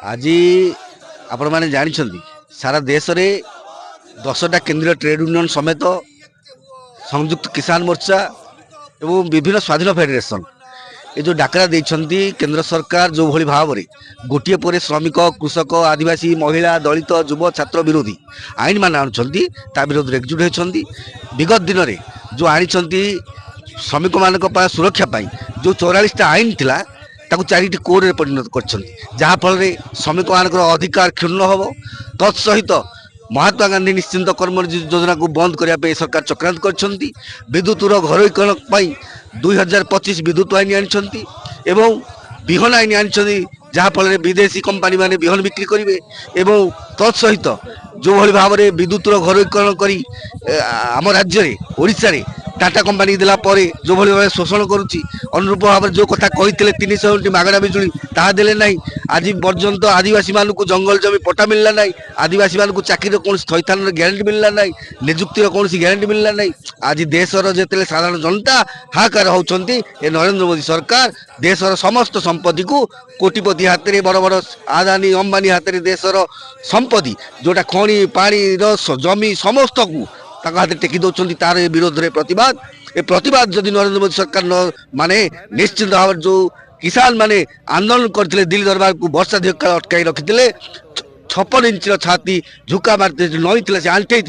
आज आपण मैंने जानी सारा देश में 10टा केंद्रीय ट्रेड यूनियन समेत संयुक्त किसान मोर्चा एवं विभिन्न स्वाधीन फेडरेशन ये जो डाकरा देइछंती केंद्र सरकार जो भली भाव में गोटे पर श्रमिक कृषक आदिवासी महिला दलित युव छात्र विरोधी आईन मान आनुछंती ता विरोध एकजुट होती विगत दिन में जो आनी श्रमिक मान सुरक्षा पाई जो 44टा आईन थिला ताकू चारिटी कोड रे परिणत करछंती जहाँफल श्रमिक मान अधिकार क्षुण्ण हम तत्सहित महात्मा गांधी निश्चिंत कर्म योजना को बंद करने सरकार चक्रांत करछंती विद्युतर घरोईकरण 2025 विद्युत आईन आनी एवं बिहन आईन आनी जहाँफल विदेशी कंपानी माने बिहन बिक्री करेंगे एवं तत्सहित जो भली भाव में विद्युतर घरोईकरण करी आम राज्य में ओडिशा रे टाटा कंपानी देला परे जो भली भाव शोषण करुच्ची अनुरूप भाव जो कथा कही 300 यूनिट मागणा बिजुली ताहा देले नहीं आज पर्यंत आदिवासी मान को जंगल जमी पट्टा मिलला नहीं आदिवासी मान को चाकरी कौन थैथान ग्यारंटी मिलला नहीं निजुक्तिर कौन ग्यारंटी मिलला नहीं आज देशर जिते साधारण जनता हाहाकार होउछंती ए नरेंद्र मोदी सरकार देशर समस्त संपत्ति को कोटिपति हाथ में बड़ बड़ आदानी अंबानी हाथ में देशर संपत्ति जोटा खनि पानी रस जमी समस्त को हाथ टेकी दौरान तार विरोध में प्रतिवाद ए प्रतिवाद जदि नरेंद्र मोदी सरकार न माने निश्चित भाव जो किसान माने आंदोलन करते दिल्ली दरबार को वर्षा धिक् अटकाई रखिते 56 इंच छाती झुका मारते नई से आंटे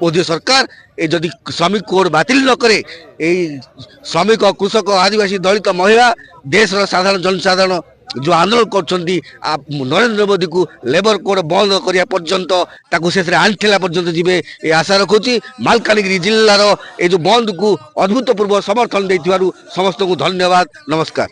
मोदी सरकार ए जदि श्रमिक कोड बातिल न करे श्रमिक कृषक आदिवासी दलित महिला देश साधारण जनसाधारण जो आंदोलन करछंती नरेंद्र मोदी को लेबर कोड बंद करिया पर्यंत ताकू शेष आंठेला पर्यंत जीवे ये आशा रखुची मालकानगिरी जिल्लार ए जो बंद को अभूतपूर्व समर्थन देथिबारु समस्त को धन्यवाद नमस्कार।